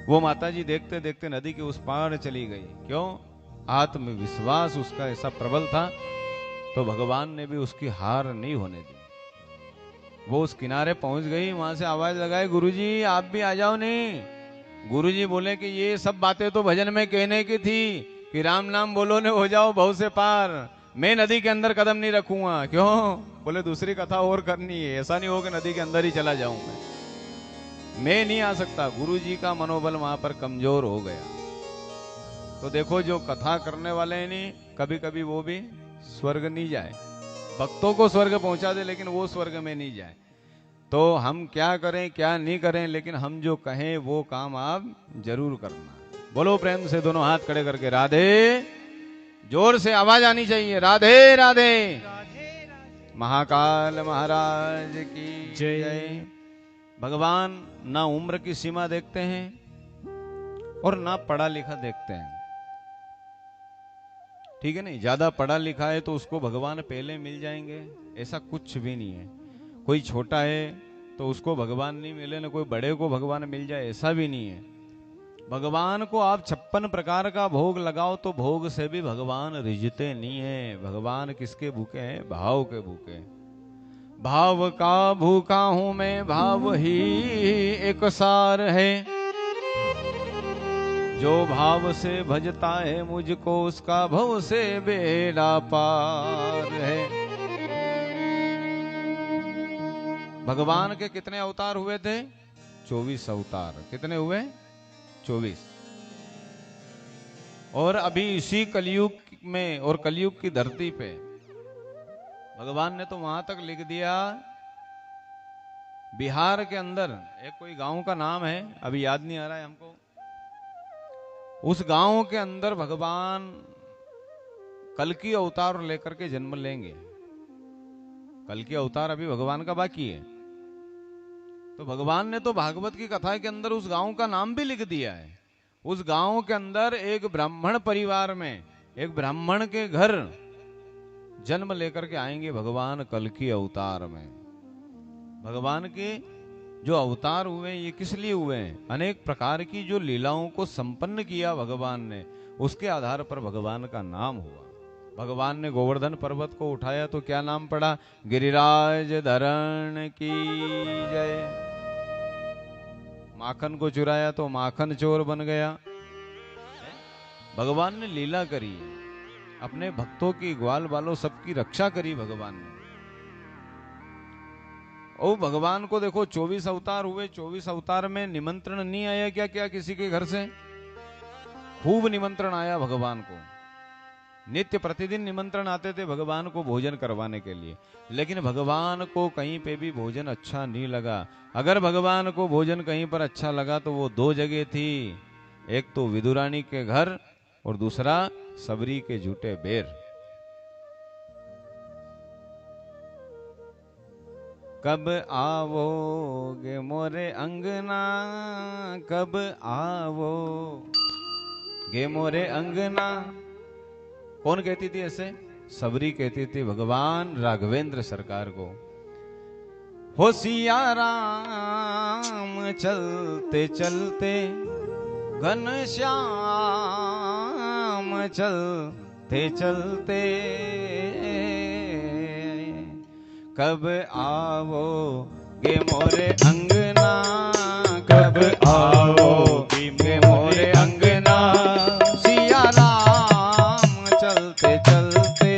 वो माता जी देखते देखते नदी के उस पार चली गई। क्यों? आत्मविश्वास उसका ऐसा प्रबल था, तो भगवान ने भी उसकी हार नहीं होने दी। वो उस किनारे पहुंच गई, वहां से आवाज लगाई, गुरुजी आप भी आ जाओ। नहीं, गुरुजी बोले कि ये सब बातें तो भजन में कहने की थी कि राम नाम बोलो ने हो जाओ भव से पार, मैं नदी के अंदर कदम नहीं रखूंगा। क्यों? बोले दूसरी कथा और करनी है, ऐसा नहीं हो कि नदी के अंदर ही चला जाऊं मैं नहीं आ सकता। गुरुजी का मनोबल वहां पर कमजोर हो गया। तो देखो, जो कथा करने वाले हैं नहीं, कभी कभी वो भी स्वर्ग नहीं जाए, भक्तों को स्वर्ग पहुंचा दे लेकिन वो स्वर्ग में नहीं जाए। तो हम क्या करें क्या नहीं करें, लेकिन हम जो कहें वो काम आप जरूर करना। बोलो प्रेम से दोनों हाथ खड़े करके राधे, जोर से आवाज आनी चाहिए, राधे राधे। महाकाल महाराज की जय। भगवान ना उम्र की सीमा देखते हैं और ना पढ़ा लिखा देखते हैं। ठीक है नहीं, ज्यादा पढ़ा लिखा है तो उसको भगवान पहले मिल जाएंगे, ऐसा कुछ भी नहीं है। कोई छोटा है तो उसको भगवान नहीं मिले, ना कोई बड़े को भगवान मिल जाए, ऐसा भी नहीं है। भगवान को आप 56 प्रकार का भोग लगाओ तो भोग से भी भगवान रिझते नहीं है। भगवान किसके भूखे हैं? भाव के भूखे। भाव का भूखा हूं मैं, भाव ही एक सार है, जो भाव से भजता है मुझको उसका भव से बेड़ा पार है। भगवान के कितने अवतार हुए थे? 24 अवतार। कितने हुए? 24। और अभी इसी कलयुग में और कलयुग की धरती पे भगवान ने तो वहां तक लिख दिया, बिहार के अंदर एक कोई गांव का नाम है, अभी याद नहीं आ रहा है हमको, उस गांव के अंदर भगवान कल्कि अवतार लेकर के जन्म लेंगे। कल्कि अवतार अभी भगवान का बाकी है। तो भगवान ने तो भागवत की कथा के अंदर उस गांव का नाम भी लिख दिया है। उस गांव के अंदर एक ब्राह्मण परिवार में, एक ब्राह्मण के घर जन्म लेकर के आएंगे भगवान कल्कि अवतार में। भगवान के जो अवतार हुए ये किस लिए हुए हैं? अनेक प्रकार की जो लीलाओं को संपन्न किया भगवान ने, उसके आधार पर भगवान का नाम हुआ। भगवान ने गोवर्धन पर्वत को उठाया तो क्या नाम पड़ा? गिरिराज धरण की जय। माखन को चुराया तो माखन चोर बन गया। भगवान ने लीला करी, अपने भक्तों की, ग्वाल बालों सबकी रक्षा करी भगवान ने। ओ भगवान को देखो 24 अवतार हुए, 24 अवतार में निमंत्रण नहीं आया क्या? क्या किसी के घर से? खूब निमंत्रण आया भगवान को। नित्य प्रतिदिन निमंत्रण आते थे भगवान को भोजन करवाने के लिए, लेकिन भगवान को कहीं पे भी भोजन अच्छा नहीं लगा। अगर भगवान को भोजन कहीं पर अच्छा लगा तो वो दो जगह थी, एक तो विदुरानी के घर और दूसरा सबरी के झूठे बेर। कब आवोगे मोरे अंगना, कब आवोगे मोरे अंगना। कौन कहती थी ऐसे? सबरी कहती थी भगवान राघवेंद्र सरकार को। हो सिया राम चलते चलते, घनश्याम चलते चलते, कब आओगे मोरे अंगना, कब आओगे मोरे अंगना। सिया राम चलते चलते,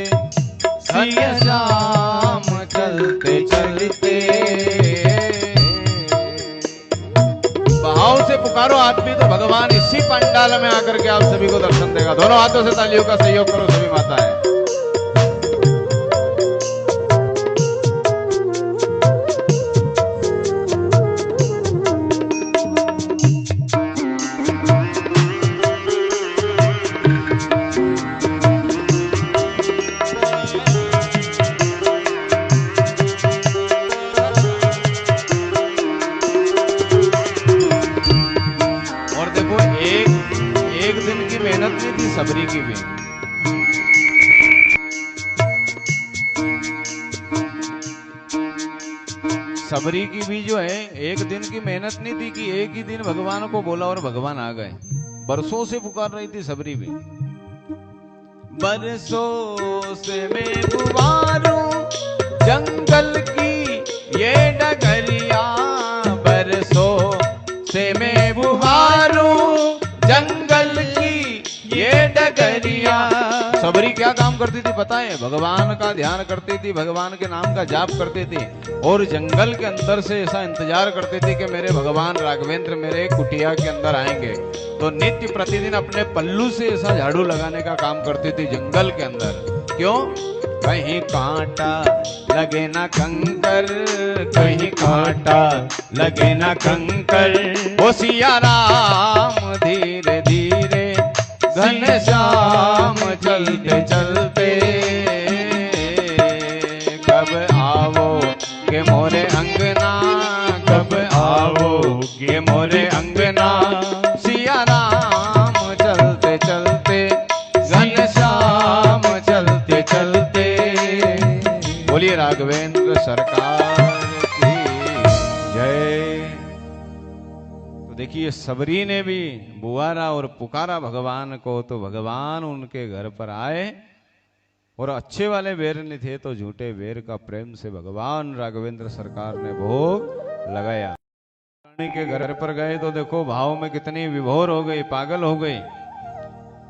घनश्याम चलते चलते। भाव से पुकारो आप भी तो भगवान इसी पंडाल में आकर के आप सभी को दर्शन देगा। दोनों हाथों से तालियों का सहयोग करो सभी माताएं। सबरी की भी सबरी की भी जो है एक दिन की मेहनत नहीं थी कि एक ही दिन भगवान को बोला और भगवान आ गए। बरसों से पुकार रही थी सबरी भी। बरसों से मैं पुकारूं जंगल की ये डगरिया, बरसों से मैं पुकारूं जंगल की ये डगरिया। सबरी क्या काम करती थी पता है? भगवान का ध्यान करती थी, भगवान के नाम का जाप करती थी और जंगल के अंदर से ऐसा इंतजार करती थी कि मेरे भगवान राघवेंद्र मेरे कुटिया के अंदर आएंगे। तो नित्य प्रतिदिन अपने पल्लू से ऐसा झाड़ू लगाने का काम करती थी जंगल के अंदर। क्यों? कहीं कांटा लगे ना कंकर, कहीं कांटा लगे ना कंकर। ओ सिया राम धीरे धीरे घनश्याम चलते चलते, कब आओ के मोरे अंगना, कब आओ के मोरे अंगना। सिया राम चलते चलते घनश्याम चलते चलते। बोलिए राघवेंद्र सरकार की जय। तो देखिए सबरी ने भी बुआरा और पुकारा भगवान को, तो भगवान उनके घर पर आए और अच्छे वाले बेर नहीं थे तो झूठे बेर का प्रेम से भगवान राघवेंद्र सरकार ने भोग लगाया। रानी के घर पर गए तो देखो भाव में कितनी विभोर हो गई, पागल हो गई।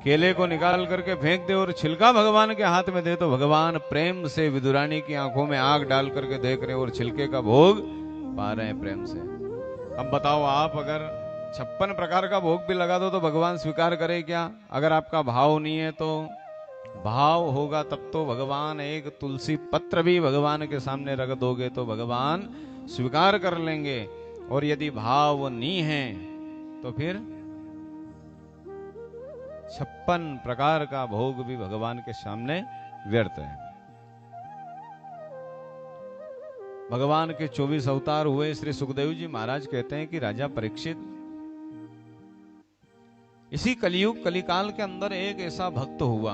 केले को निकाल करके फेंक दे और छिलका भगवान के हाथ में दे तो भगवान प्रेम से विदुरानी की आंखों में आग डाल करके देख रहे और छिलके का भोग पा रहे हैं प्रेम से। अब बताओ आप अगर 56 प्रकार का भोग भी लगा दो तो भगवान स्वीकार करे क्या? अगर आपका भाव नहीं है तो भाव होगा तब तो भगवान एक तुलसी पत्र भी भगवान के सामने रख दोगे तो भगवान स्वीकार कर लेंगे। और यदि भाव नहीं है तो फिर 56 प्रकार का भोग भी भगवान के सामने व्यर्थ है। भगवान के 24 अवतार हुए। श्री सुखदेव जी महाराज कहते हैं कि राजा परीक्षित, इसी कलयुग कलिकाल के अंदर एक ऐसा भक्त हुआ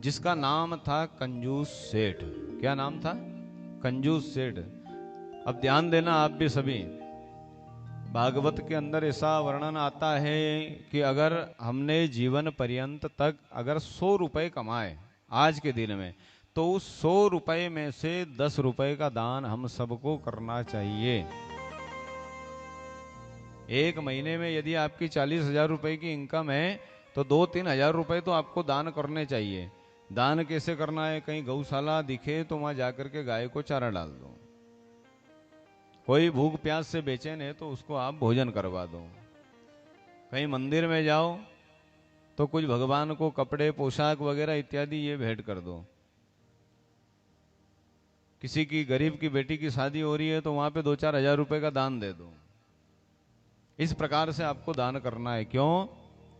जिसका नाम था कंजूस सेठ। क्या नाम था? कंजूस सेठ। अब ध्यान देना आप भी सभी, भागवत के अंदर ऐसा वर्णन आता है कि अगर हमने जीवन पर्यंत तक अगर 100 रुपए कमाए आज के दिन में, तो उस 100 रुपए में से 10 रुपए का दान हम सबको करना चाहिए। एक महीने में यदि आपकी 40,000 रुपए की इनकम है तो 2-3 हजार रुपए तो आपको दान करने चाहिए। दान कैसे करना है? कहीं गौशाला दिखे तो वहां जाकर के गाय को चारा डाल दो। कोई भूख प्यास से बेचैन है तो उसको आप भोजन करवा दो। कहीं मंदिर में जाओ तो कुछ भगवान को कपड़े पोशाक वगैरह इत्यादि ये भेंट कर दो। किसी की गरीब की बेटी की शादी हो रही है तो वहां पे 2-4 हजार रुपए का दान दे दो। इस प्रकार से आपको दान करना है। क्यों?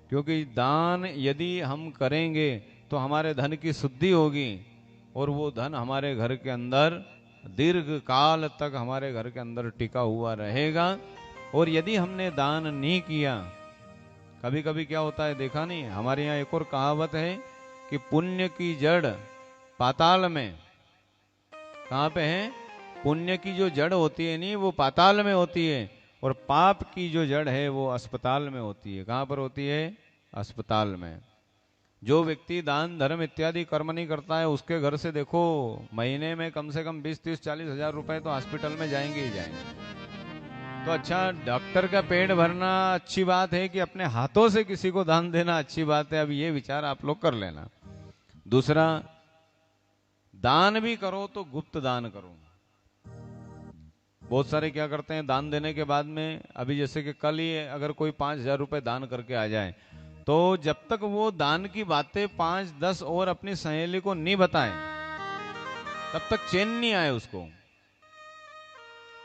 क्योंकि दान यदि हम करेंगे तो हमारे धन की शुद्धि होगी और वो धन हमारे घर के अंदर दीर्घ काल तक हमारे घर के अंदर टिका हुआ रहेगा। और यदि हमने दान नहीं किया, कभी कभी क्या होता है देखा नहीं, हमारे यहाँ एक और कहावत है कि पुण्य की जड़ पाताल में। कहाँ पे है? पुण्य की जो जड़ होती है नहीं वो पाताल में होती है और पाप की जो जड़ है वो अस्पताल में होती है। कहाँ पर होती है? अस्पताल में। जो व्यक्ति दान धर्म इत्यादि कर्म नहीं करता है उसके घर से देखो महीने में कम से कम 20-30-40 हजार रुपए तो हॉस्पिटल में जाएंगे ही जाएंगे। तो अच्छा, डॉक्टर का पेट भरना अच्छी बात है कि अपने हाथों से किसी को दान देना अच्छी बात है। अब ये विचार आप लोग कर लेना। दूसरा, दान भी करो तो गुप्त दान करो। बहुत सारे क्या करते हैं दान देने के बाद में, अभी जैसे कि कल ही अगर कोई 5,000 रुपए दान करके आ जाए तो जब तक वो दान की बातें 5-10 और अपनी सहेली को नहीं बताए तब तक चैन नहीं आए उसको।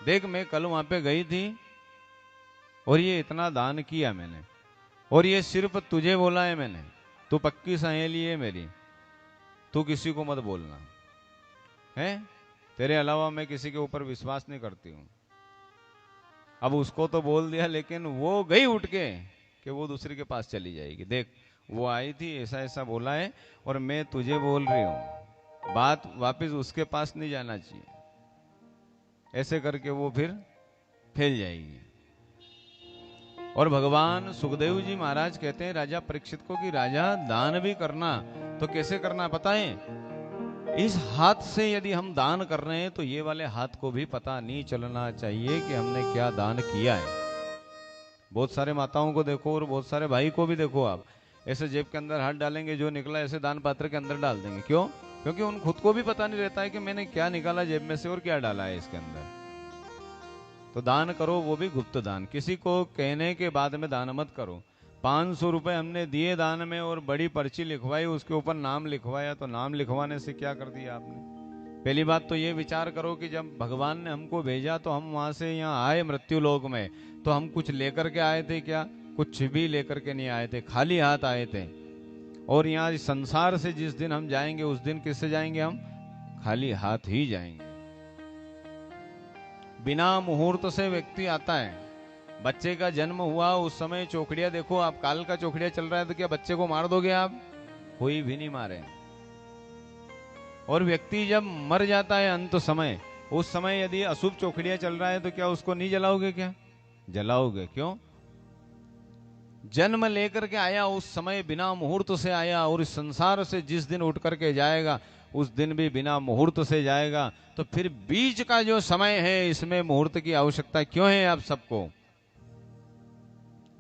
देख, मैं कल वहां पे गई थी और ये इतना दान किया मैंने और ये सिर्फ तुझे बोला है मैंने, तू पक्की सहेली है मेरी, तू किसी को मत बोलना है, तेरे अलावा मैं किसी के ऊपर विश्वास नहीं करती हूं। अब उसको तो बोल दिया लेकिन वो गई उठ के कि वो दूसरे के पास चली जाएगी। देख, वो आई थी, ऐसा ऐसा बोला है और मैं तुझे बोल रही हूं। बात वापस उसके पास नहीं जाना चाहिए, ऐसे करके वो फिर फैल जाएगी। और भगवान सुखदेव जी महाराज कहते हैं राजा परीक्षित को कि राजा दान भी करना तो कैसे करना पता है? इस हाथ से यदि हम दान कर रहे हैं तो ये वाले हाथ को भी पता नहीं चलना चाहिए कि हमने क्या दान किया है। बहुत सारे माताओं को देखो और बहुत सारे भाई को भी देखो, आप ऐसे जेब के अंदर हाथ डालेंगे, जो निकला ऐसे दान पात्र के अंदर डाल देंगे। क्यों? क्योंकि उन खुद को भी पता नहीं रहता है कि मैंने क्या निकाला जेब में से और क्या डाला है इसके अंदर। तो दान करो, वो भी गुप्त दान, किसी को कहने के बाद में दान मत करो। 500 रुपए हमने दिए दान में और बड़ी पर्ची लिखवाई, उसके ऊपर नाम लिखवाया, तो नाम लिखवाने से क्या कर दिया आपने? पहली बात तो ये विचार करो कि जब भगवान ने हमको भेजा तो हम वहां से यहाँ आए मृत्यु लोक में, तो हम कुछ लेकर के आए थे क्या? कुछ भी लेकर के नहीं आए थे, खाली हाथ आए थे। और यहाँ संसार से जिस दिन हम जाएंगे उस दिन किससे जाएंगे? हम खाली हाथ ही जाएंगे। बिना मुहूर्त से व्यक्ति आता है। बच्चे का जन्म हुआ उस समय चौकड़िया देखो आप, काल का चौकड़िया चल रहा है तो क्या बच्चे को मार दोगे आप? कोई भी नहीं मारे। और व्यक्ति जब मर जाता है अंत समय, उस समय यदि अशुभ चौकड़िया चल रहा है तो क्या उसको नहीं जलाओगे? क्या जलाओगे? क्यों? जन्म लेकर के आया उस समय बिना मुहूर्त से आया, और इस संसार से जिस दिन उठ करके जाएगा उस दिन भी बिना मुहूर्त से जाएगा। तो फिर बीच का जो समय है इसमें मुहूर्त की आवश्यकता क्यों है? आप सबको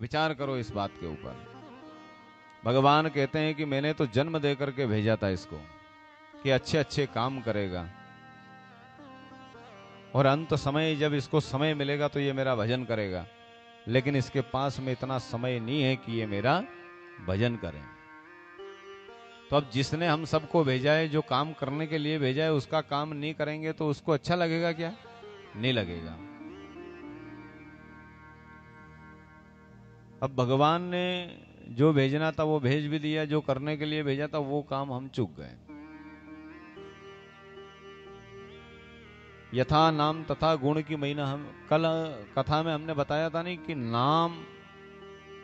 विचार करो इस बात के ऊपर। भगवान कहते हैं कि मैंने तो जन्म दे करके भेजा था इसको कि अच्छे अच्छे काम करेगा, और अंत समय जब इसको समय मिलेगा तो ये मेरा भजन करेगा, लेकिन इसके पास में इतना समय नहीं है कि ये मेरा भजन करे। तो अब जिसने हम सबको भेजा है, जो काम करने के लिए भेजा है, उसका काम नहीं करेंगे तो उसको अच्छा लगेगा क्या? नहीं लगेगा। अब भगवान ने जो भेजना था वो भेज भी दिया, जो करने के लिए भेजा था वो काम हम चूक गए। यथा नाम तथा गुण की महीना, हम कल कथा में हमने बताया था नहीं कि नाम,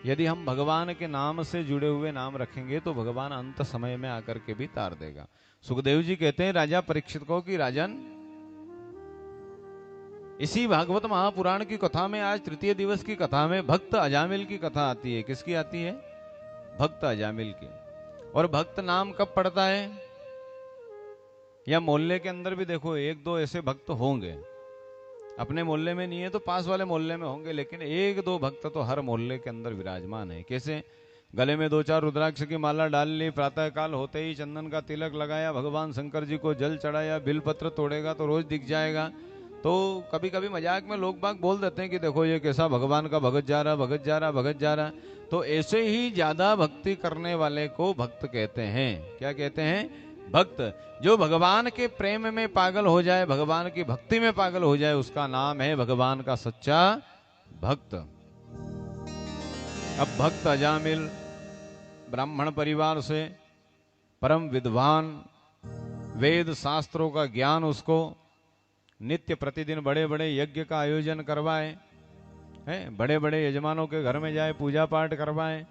यदि हम भगवान के नाम से जुड़े हुए नाम रखेंगे तो भगवान अंत समय में आकर के भी तार देगा। सुखदेव जी कहते हैं राजा परीक्षित को कि राजन, इसी भागवत महापुराण की कथा में आज तृतीय दिवस की कथा में भक्त अजामिल की कथा आती है। किसकी आती है? भक्त अजामिल की। और भक्त नाम कब पड़ता है? या मोहल्ले के अंदर भी देखो एक दो ऐसे भक्त होंगे, अपने मोहल्ले में नहीं है तो पास वाले मोहल्ले में होंगे, लेकिन एक दो भक्त तो हर मोहल्ले के अंदर विराजमान है। कैसे? गले में 2-4 रुद्राक्ष की माला डाल ली, प्रातः काल होते ही चंदन का तिलक लगाया, भगवान शंकर जी को जल चढ़ाया, बिलपत्र तोड़ेगा तो रोज दिख जाएगा। तो कभी कभी मजाक में लोग बाग बोल देते हैं कि देखो ये कैसा भगवान का भगत जा रहा, भगत जा रहा, भगत जा रहा। तो ऐसे ही ज्यादा भक्ति करने वाले को भक्त कहते हैं। क्या कहते हैं? भक्त। जो भगवान के प्रेम में पागल हो जाए, भगवान की भक्ति में पागल हो जाए, उसका नाम है भगवान का सच्चा भक्त। अब भक्त अजामिल ब्राह्मण परिवार से, परम विद्वान, वेद शास्त्रों का ज्ञान उसको, नित्य प्रतिदिन बड़े बड़े यज्ञ का आयोजन करवाए, है बड़े बड़े यजमानों के घर में जाए, पूजा पाठ करवाए,